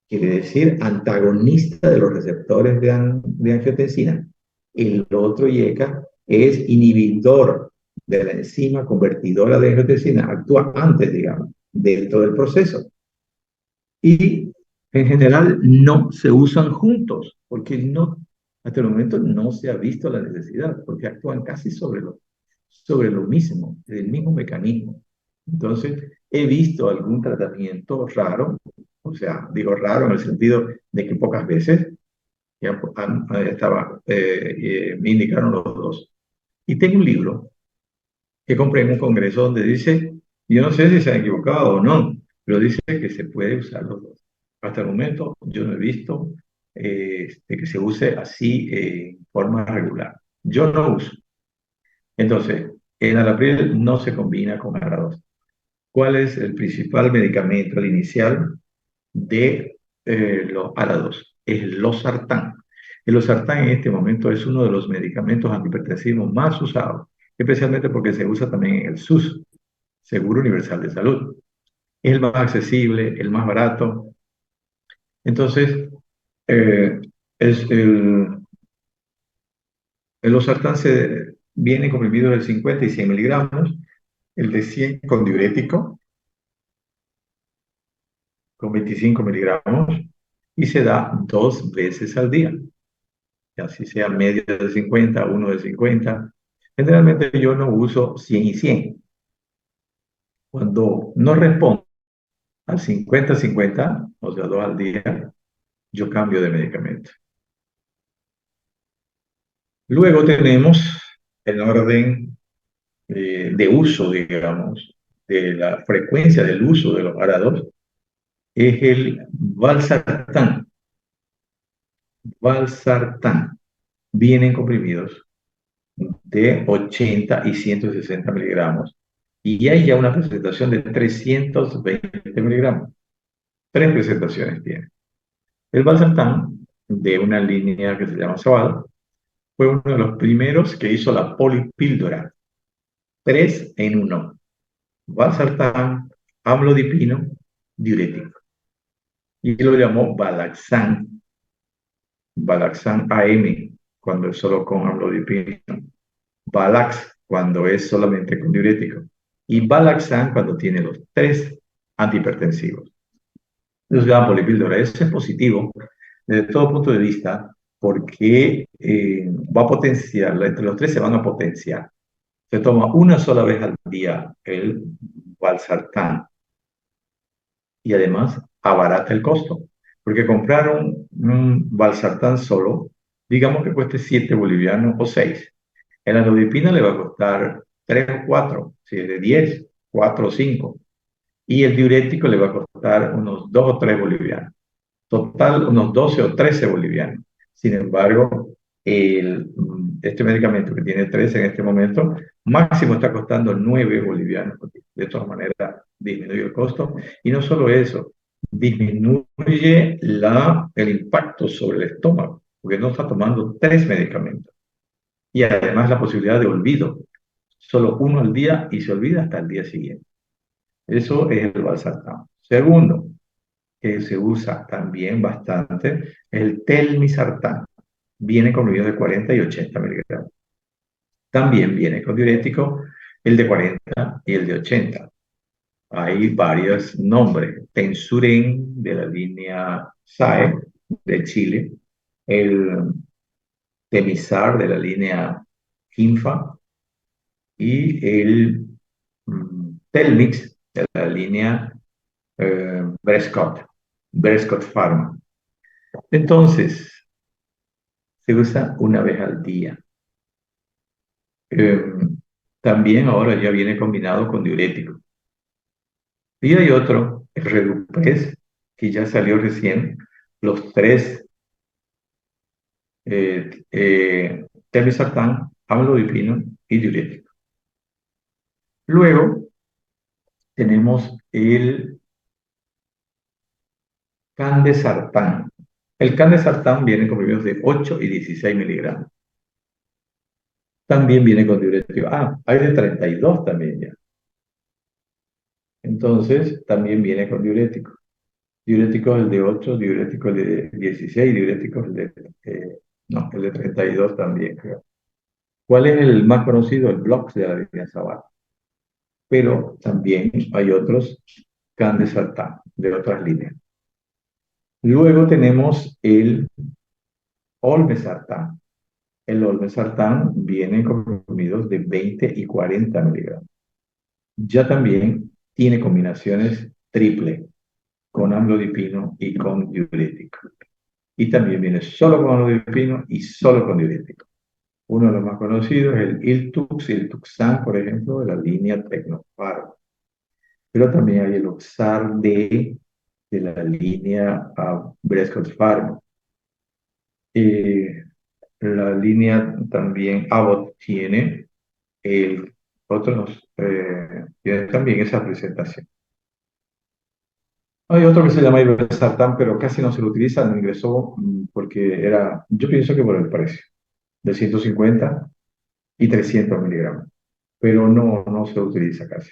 quiere decir antagonista de los receptores de angiotensina. El otro IECA es inhibidor de la enzima convertidora de angiotensina, actúa antes, digamos, dentro del proceso. Y en general no se usan juntos, porque no, hasta el momento no se ha visto la necesidad, porque actúan casi sobre lo mismo, el mismo mecanismo. Entonces, he visto algún tratamiento raro, o sea, digo raro en el sentido de que pocas veces ya me indicaron los dos. Y tengo un libro que compré en un congreso donde dice, yo no sé si se han equivocado o no, pero dice que se puede usar los dos. Hasta el momento yo no he visto que se use así en forma regular. Yo no uso. Entonces, el enalapril no se combina con ARA2. ¿Cuál es el principal medicamento, el inicial de los ARA2? Es el losartán. El losartán en este momento es uno de los medicamentos antihipertensivos más usados, especialmente porque se usa también en el SUS, Seguro Universal de Salud. Es el más accesible, el más barato. Entonces, eh, es el losartán viene comprimido de 50 y 100 miligramos, el de 100 con diurético, con 25 miligramos, y se da 2 veces al día, así sea medio de 50, uno de 50. Generalmente yo no uso 100 y 100. Cuando no respondo al 50-50, o sea, 2 al día, yo cambio de medicamento. Luego tenemos el orden de uso, digamos, de la frecuencia del uso de los ARA2, es el valsartán. Valsartán. Vienen comprimidos de 80 y 160 miligramos. Y hay ya una presentación de 320 miligramos. 3 presentaciones tiene. El valsartán, de una línea que se llama Sabal, fue uno de los primeros que hizo la polipíldora. 3 en 1. Valsartán, amlodipino, diurético. Y lo llamó Valaxan. Valaxan AM, cuando es solo con amlodipino. Valax, cuando es solamente con diurético. Y Valaxan, cuando tiene los 3 antihipertensivos. Entonces, la polipíldora es positivo desde todo punto de vista porque va a potenciar, entre los 3 se van a potenciar. Se toma una sola vez al día el valsartán y además abarata el costo, porque comprar un valsartán solo, digamos que cueste 7 bolivianos o 6. En la nodipina le va a costar 3 o 4, si es de 10, 4 o 5. Y el diurético le va a costar unos 2 o 3 bolivianos. Total, unos 12 o 13 bolivianos. Sin embargo, este medicamento que tiene 13 en este momento, máximo está costando 9 bolivianos. De todas maneras, disminuye el costo. Y no solo eso, disminuye el impacto sobre el estómago, porque no está tomando 3 medicamentos. y además la posibilidad de olvido. Solo uno al día y se olvida hasta el día siguiente. Eso es el valsartán. Segundo, que se usa también bastante, el telmisartán. Viene con bebidas de 40 y 80 miligramos. También viene con diurético el de 40 y el de 80. Hay varios nombres. Tensuren de la línea SAE de Chile, el Temisar de la línea Kinfa y el Telmix de la línea Berescott Pharma. Entonces, se usa una vez al día. Eh, También ahora ya viene combinado con diurético. Y hay otro, el Redupres, que ya salió recién, los tres, telmisartán, amlodipino y diurético. Luego tenemos el candesartán. El candesartán viene con comprimidos de 8 y 16 miligramos. También viene con diurético. Ah, hay de 32 también ya. Entonces, también viene con diurético. Diurético el de 8, diurético el de 16, diurético el de, no, el de 32 también, creo. ¿Cuál es el más conocido? El Blox de la línea Sabat. Pero también hay otros candesartán de otras líneas. Luego tenemos el olmesartán. El olmesartán viene con comprimidos de 20 y 40 miligramos. Ya también tiene combinaciones triple con amlodipino y con diurético. Y también viene solo con amlodipino y solo con diurético. Uno de los más conocidos es el Iltux y el Tuxan, por ejemplo, de la línea Tecnofarm. Pero también hay el Oxar de la línea Berescott Pharma. La línea también Abbott tiene otros, tiene también esa presentación. Hay otro que se llama Iberosartán, pero casi no se lo utiliza, no ingresó porque era, yo pienso que por el precio, de 150 y 300 miligramos, pero no se lo utiliza casi.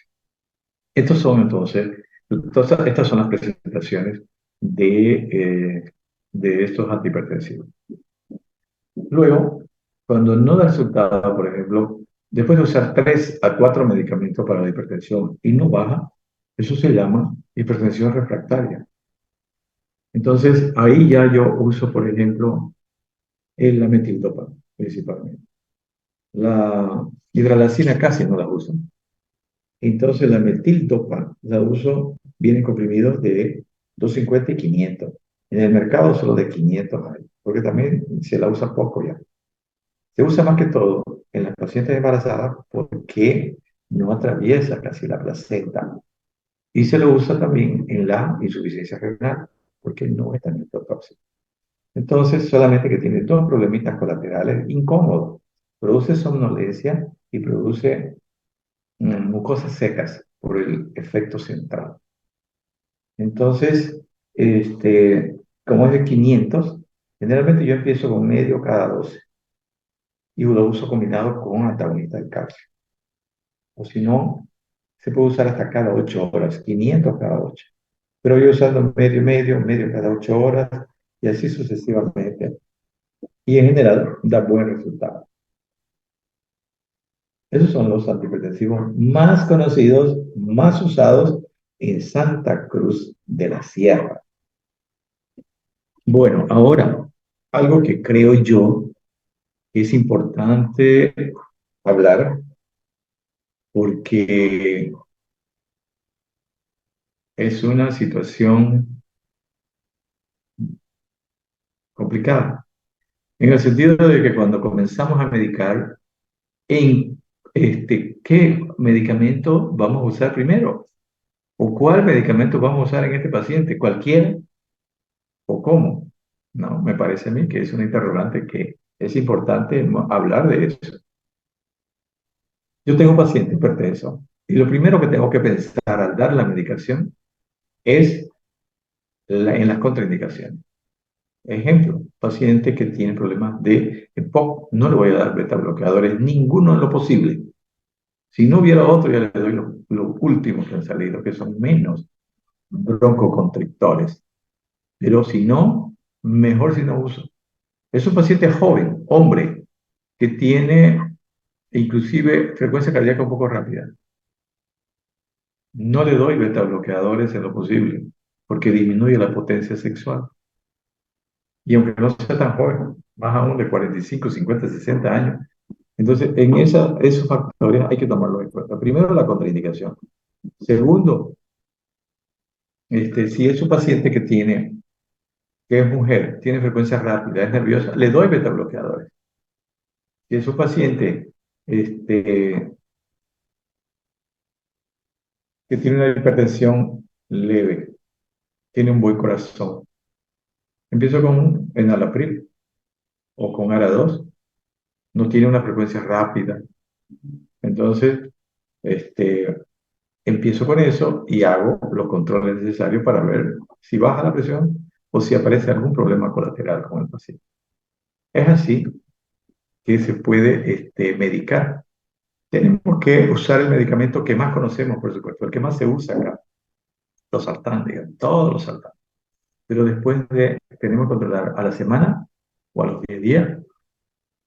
Estos son entonces, estas son las presentaciones de estos antihipertensivos. Luego, cuando no da resultado, por ejemplo, después de usar 3 a 4 medicamentos para la hipertensión y no baja, eso se llama hipertensión refractaria. Entonces, ahí ya yo uso, por ejemplo, el metildopa, principalmente. La hidralazina casi no la uso. Entonces, la metildopa la uso, vienen comprimidos de 250 y 500. En el mercado solo de 500 hay, porque también se la usa poco ya. Se usa más que todo en las pacientes embarazadas porque no atraviesa casi la placenta. Y se lo usa también en la insuficiencia renal porque no es tan tóxico. Entonces, solamente que tiene dos problemitas colaterales incómodos. Produce somnolencia y produce mucosas secas por el efecto central. Entonces, como es de 500, generalmente yo empiezo con medio cada 12 y lo uso combinado con antagonista del calcio. O si no, se puede usar hasta cada 8 horas, 500 cada 8. Pero yo usando medio, medio, medio cada 8 horas y así sucesivamente. Y en general da buen resultado. Esos son los antihipertensivos más conocidos, más usados en Santa Cruz de la Sierra. Bueno, ahora, algo que creo yo que es importante hablar porque es una situación complicada, en el sentido de que cuando comenzamos a medicar, en qué medicamento vamos a usar primero o cuál medicamento vamos a usar en este paciente, cualquiera o cómo. No, me parece a mí que es una interrogante que es importante hablar de eso. Yo tengo un paciente hipertenso y lo primero que tengo que pensar al dar la medicación es en las contraindicaciones. Ejemplo, paciente que tiene problemas de EPOC, no le voy a dar beta bloqueadores, ninguno en lo posible. Si no hubiera otro, ya le doy los últimos que han salido, que son menos broncoconstrictores. Pero si no, mejor si no uso. Es un paciente joven, hombre, que tiene inclusive frecuencia cardíaca un poco rápida. No le doy beta bloqueadores en lo posible, porque disminuye la potencia sexual. Y aunque no sea tan joven, más aún de 45, 50, 60 años. Entonces, esos factores hay que tomarlos en cuenta. Primero, la contraindicación. Segundo, si es un paciente que es mujer, tiene frecuencia rápida, es nerviosa, le doy beta bloqueadores. Si es un paciente este, que tiene una hipertensión leve, tiene un buen corazón, empiezo con enalapril o con ARA2, no tiene una frecuencia rápida. Entonces, este, empiezo con eso y hago los controles necesarios para ver si baja la presión o si aparece algún problema colateral con el paciente. Es así que se puede medicar. Tenemos que usar el medicamento que más conocemos, por supuesto, el que más se usa acá, los sartán, digamos, todos los sartán. Pero tenemos que controlar a la semana o a los 10 días,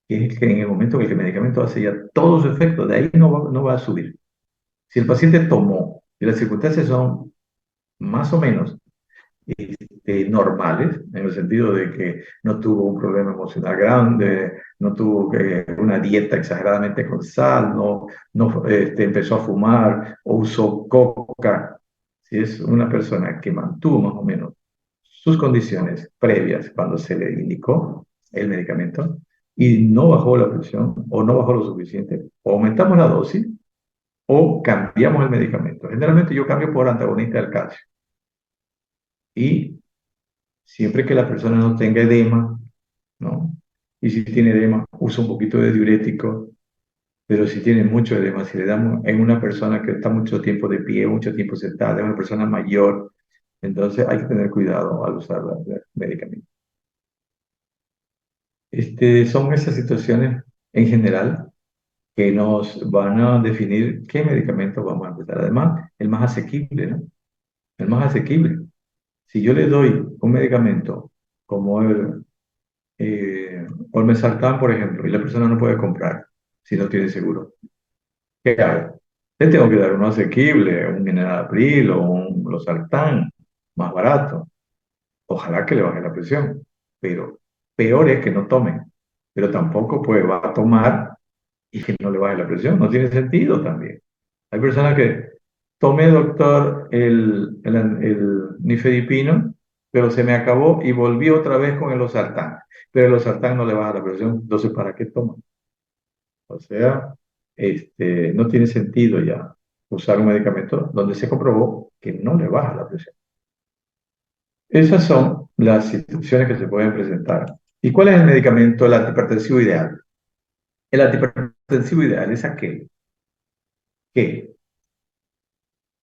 que es que en el momento en el que el medicamento hace ya todo su efecto, de ahí no va a subir. Si el paciente tomó y las circunstancias son más o menos normales, en el sentido de que no tuvo un problema emocional grande, no tuvo una dieta exageradamente con sal, no empezó a fumar o usó coca. Si es una persona que mantuvo más o menos sus condiciones previas cuando se le indicó el medicamento y no bajó la presión o no bajó lo suficiente, o aumentamos la dosis o cambiamos el medicamento. Generalmente yo cambio por antagonista del calcio. Y siempre que la persona no tenga edema, ¿no? Y si tiene edema, usa un poquito de diurético, pero si tiene mucho edema, si le damos en una persona que está mucho tiempo de pie, mucho tiempo sentada, es una persona mayor, entonces hay que tener cuidado al usar el medicamento. Son esas situaciones en general que nos van a definir qué medicamento vamos a empezar. Además, el más asequible, ¿no? El más asequible. Si yo le doy un medicamento como olmesartán, por ejemplo, y la persona no puede comprar si no tiene seguro, ¿qué hago? Le tengo que dar uno asequible, un enalapril o un losartán más barato. Ojalá que le baje la presión, pero peor es que no tome. Pero tampoco pues va a tomar y que no le baje la presión. No tiene sentido también. Hay personas que tomé, doctor, el nifedipino, pero se me acabó y volví otra vez con el losartán. Pero el losartán no le baja la presión, entonces ¿para qué toma? O sea, no tiene sentido ya usar un medicamento donde se comprobó que no le baja la presión. Esas son las situaciones que se pueden presentar. ¿Y cuál es el medicamento, el antihipertensivo ideal? El antihipertensivo ideal es aquel que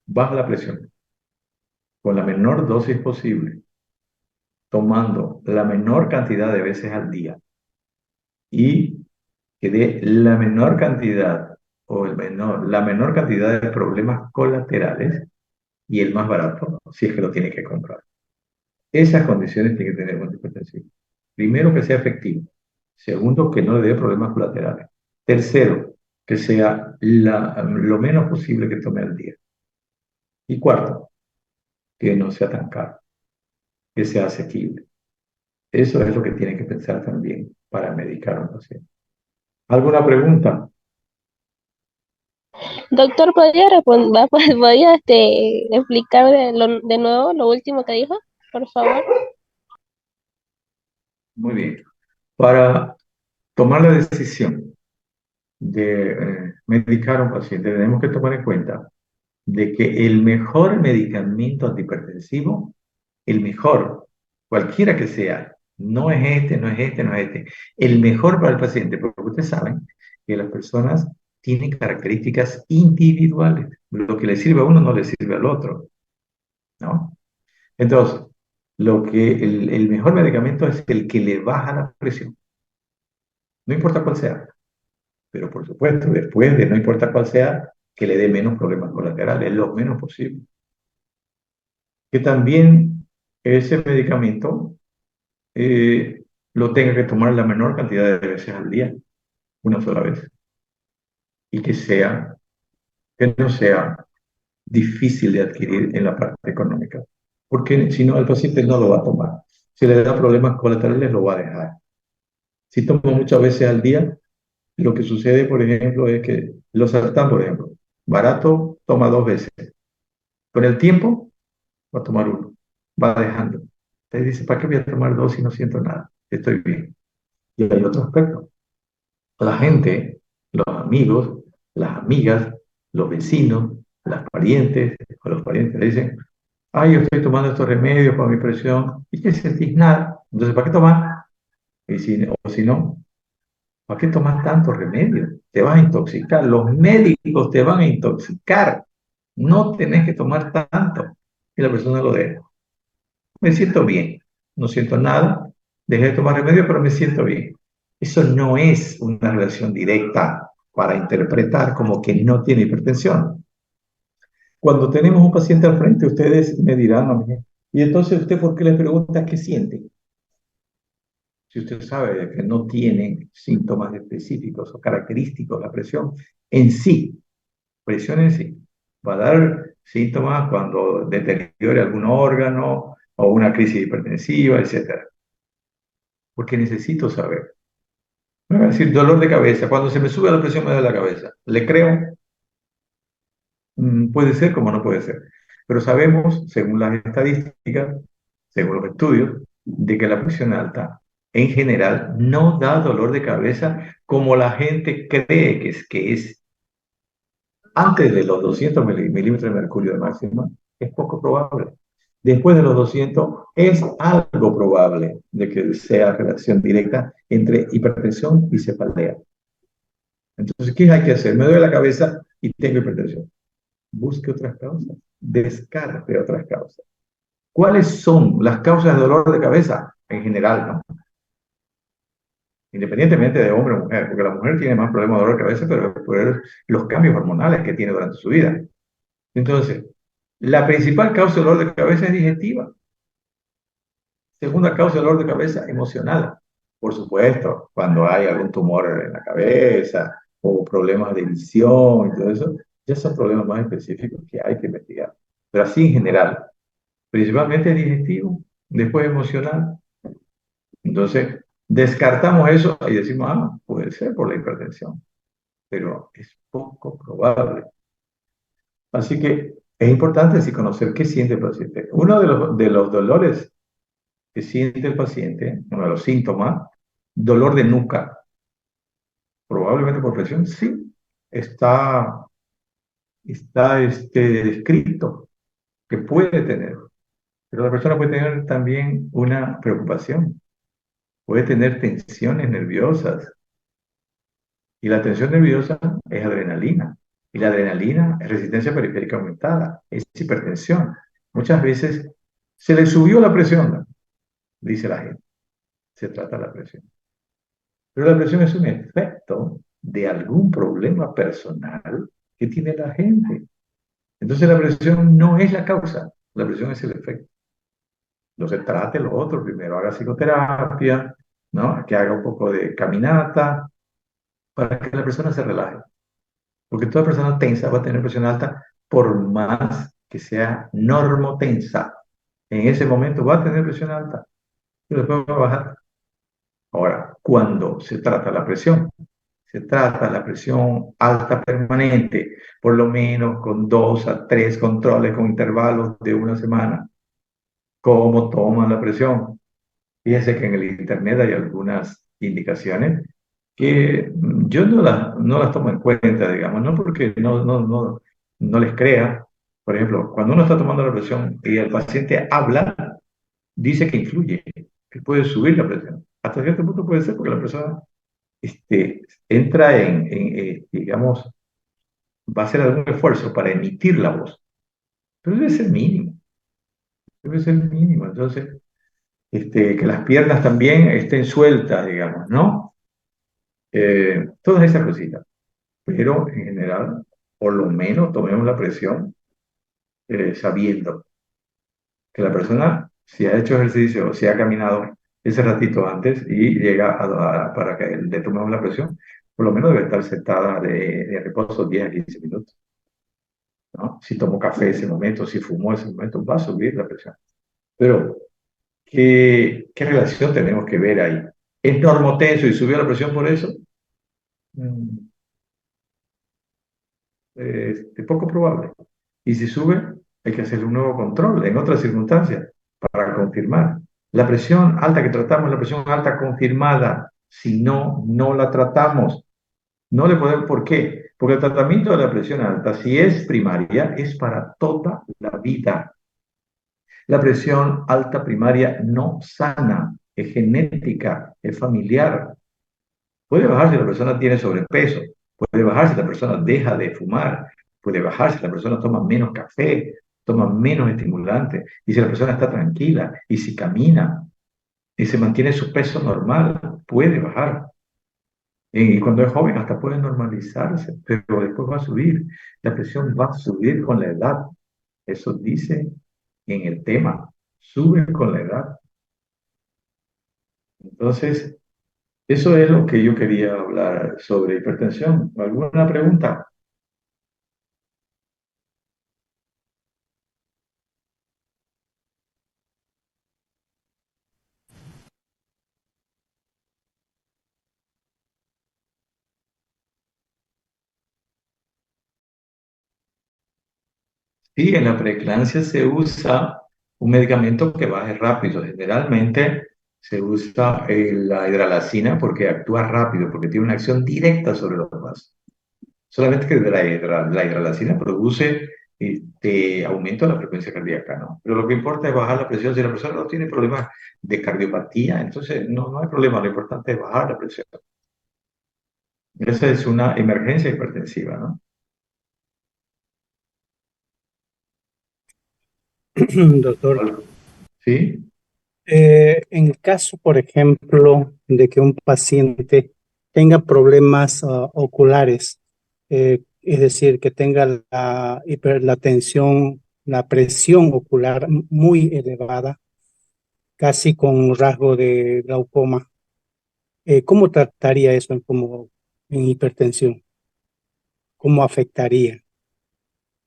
baja la presión con la menor dosis posible, tomando la menor cantidad de veces al día y que dé la menor cantidad la menor cantidad de problemas colaterales y el más barato si es que lo tiene que comprar. Esas condiciones tiene que tener un antihipertensivo. Primero, que sea efectivo. Segundo, que no le dé problemas colaterales. Tercero, que sea lo menos posible que tome al día. Y cuarto, que no sea tan caro, que sea asequible. Eso es lo que tiene que pensar también para medicar a un paciente. ¿Alguna pregunta? Doctor, ¿podría explicar de nuevo lo último que dijo? Por favor. Muy bien. Para tomar la decisión de medicar a un paciente, tenemos que tomar en cuenta de que el mejor medicamento antihipertensivo, el mejor, cualquiera que sea, no es este, no es este, no es este, el mejor para el paciente, porque ustedes saben que las personas tienen características individuales. Lo que le sirve a uno no le sirve al otro, ¿no? Entonces, el mejor medicamento es el que le baja la presión, no importa cuál sea, pero por supuesto, después de no importa cuál sea, que le dé menos problemas colaterales, lo menos posible. Que también ese medicamento lo tenga que tomar la menor cantidad de veces al día, una sola vez, y que no sea difícil de adquirir en la parte económica, porque si no, el paciente no lo va a tomar. Si le da problemas colaterales, lo va a dejar. Si toma muchas veces al día, lo que sucede, por ejemplo, es que los sartán, por ejemplo, barato toma 2 veces. Con el tiempo, va a tomar uno. Va dejando. Entonces dice, ¿para qué voy a tomar dos si no siento nada? Estoy bien. Y hay otro aspecto. La gente, los amigos, las amigas, los vecinos, las parientes o los parientes le dicen, ay, yo estoy tomando estos remedios para mi presión y que sentís nada. Entonces, ¿para qué tomar? O si no, ¿para qué tomas tantos remedios? Te vas a intoxicar. Los médicos te van a intoxicar. No tenés que tomar tanto. Y la persona lo deja. Me siento bien. No siento nada. Dejé de tomar remedios, pero me siento bien. Eso no es una relación directa para interpretar como que no tiene hipertensión. Cuando tenemos un paciente al frente, ustedes me dirán a mí, y entonces usted, ¿por qué le pregunta qué siente? Si usted sabe que no tiene síntomas específicos o característicos, la presión en sí, presión en sí, va a dar síntomas cuando deteriore algún órgano o una crisis hipertensiva, etcétera. Porque necesito saber. Me va a decir dolor de cabeza. Cuando se me sube la presión me da la cabeza. ¿Le creo? Puede ser como no puede ser. Pero sabemos, según las estadísticas, según los estudios, de que la presión alta en general no da dolor de cabeza como la gente cree que es antes de los 200 milímetros de mercurio de máxima, es poco probable. Después de los 200 es algo probable de que sea relación directa entre hipertensión y cefalea. Entonces, ¿qué hay que hacer? Me duele la cabeza y tengo hipertensión. Busque otras causas, descarte otras causas. ¿Cuáles son las causas de dolor de cabeza? En general, ¿no? Independientemente de hombre o mujer, porque la mujer tiene más problemas de dolor de cabeza, pero por los cambios hormonales que tiene durante su vida. Entonces, la principal causa de dolor de cabeza es digestiva. Segunda causa de dolor de cabeza, emocional. Por supuesto, cuando hay algún tumor en la cabeza o problemas de visión y todo eso, ya son problemas más específicos que hay que investigar. Pero así en general, principalmente digestivo, después emocional. Entonces, descartamos eso y decimos, ah, puede ser por la hipertensión, pero es poco probable. Así que es importante sí conocer qué siente el paciente. Uno de los dolores que siente el paciente, uno de los síntomas, dolor de nuca, probablemente por presión, sí, está, está descrito que puede tener, pero la persona puede tener también una preocupación, puede tener tensiones nerviosas, y la tensión nerviosa es adrenalina, y la adrenalina es resistencia periférica aumentada, es hipertensión. Muchas veces se le subió la presión, ¿no? Dice la gente, se trata de la presión. Pero la presión es un efecto de algún problema personal que tiene la gente. Entonces la presión no es la causa, la presión es el efecto. No se trate lo otro, primero haga psicoterapia, ¿no? Que haga un poco de caminata para que la persona se relaje. Porque toda persona tensa va a tener presión alta por más que sea normotensa. En ese momento va a tener presión alta y después va a bajar. Ahora, cuando se trata la presión alta permanente, por lo menos con 2 a 3 controles con intervalos de una semana. ¿Cómo toman la presión? Fíjense que en el internet hay algunas indicaciones que yo no las tomo en cuenta, digamos, no porque no les crea. Por ejemplo, cuando uno está tomando la presión y el paciente habla, dice que influye, que puede subir la presión. Hasta cierto punto puede ser porque la persona entra digamos, va a hacer algún esfuerzo para emitir la voz, pero debe ser mínimo, debe ser mínimo. Entonces, que las piernas también estén sueltas, digamos, ¿no? Todas esas cositas. Pero en general, por lo menos tomemos la presión sabiendo que la persona, si ha hecho ejercicio o si ha caminado ese ratito antes y llega para que le tomemos la presión, por lo menos debe estar sentada de reposo 10 a 15 minutos, ¿no? Si tomó café ese momento, si fumó ese momento, va a subir la presión. Pero, ¿qué relación tenemos que ver ahí? ¿Es normotenso y subió la presión por eso? Mm, poco probable. Y si sube, hay que hacer un nuevo control en otras circunstancias para confirmar. La presión alta que tratamos, la presión alta confirmada. Si no, no la tratamos. No le podemos, ¿por qué? Porque el tratamiento de la presión alta, si es primaria, es para toda la vida. La presión alta primaria no sana, es genética, es familiar. Puede bajar si la persona tiene sobrepeso, puede bajar si la persona deja de fumar, puede bajar si la persona toma menos café, toma menos estimulantes, y si la persona está tranquila, y si camina, y se mantiene su peso normal, puede bajar. Y cuando es joven hasta puede normalizarse, pero después va a subir. La presión va a subir con la edad. Eso dice en el tema, sube con la edad. Entonces, eso es lo que yo quería hablar sobre hipertensión. ¿Alguna pregunta? Sí, en la preeclampsia se usa un medicamento que baje rápido. Generalmente se usa la hidralazina porque actúa rápido, porque tiene una acción directa sobre los vasos. Solamente que la hidralazina produce aumento de la frecuencia cardíaca, ¿no? Pero lo que importa es bajar la presión. Si la persona no tiene problemas de cardiopatía, entonces no hay problema. Lo importante es bajar la presión. Esa es una emergencia hipertensiva, ¿no? Doctor, ¿Sí? en caso, por ejemplo, de que un paciente tenga problemas oculares, es decir, que tenga la tensión, la presión ocular muy elevada, casi con rasgo de glaucoma, ¿cómo trataría eso como en hipertensión? ¿Cómo afectaría?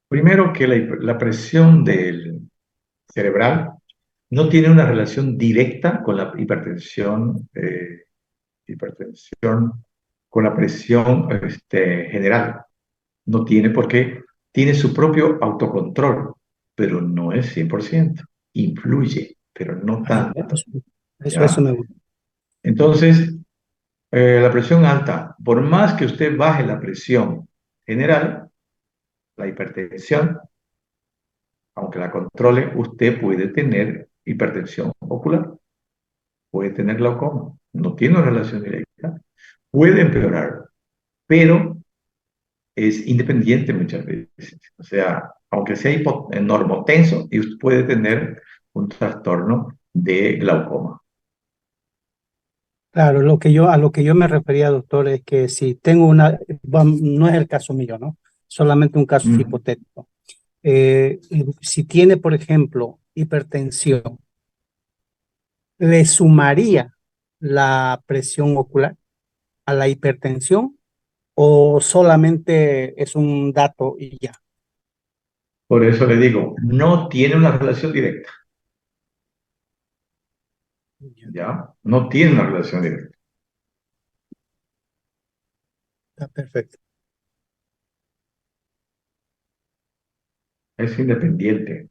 Primero que la presión del cerebral no tiene una relación directa con la hipertensión con la presión general. No tiene porque tiene su propio autocontrol, pero no es 100%. Influye, pero no Ah, ya, tanto. eso ¿Ya? me gusta. Entonces, la presión alta, por más que usted baje la presión general, la hipertensión, aunque la controle, usted puede tener hipertensión ocular, puede tener glaucoma, no tiene una relación directa, puede empeorar, pero es independiente muchas veces. O sea, aunque sea normotenso, y usted puede tener un trastorno de glaucoma. Claro, a lo que yo me refería, doctor, es que si tengo no es el caso mío, ¿no? Solamente un caso Mm. hipotético. Si tiene, por ejemplo, hipertensión, ¿le sumaría la presión ocular a la hipertensión o solamente es un dato y ya? Por eso le digo, no tiene una relación directa, Ya, ¿ya? No tiene una relación directa. está perfecto. Es independiente.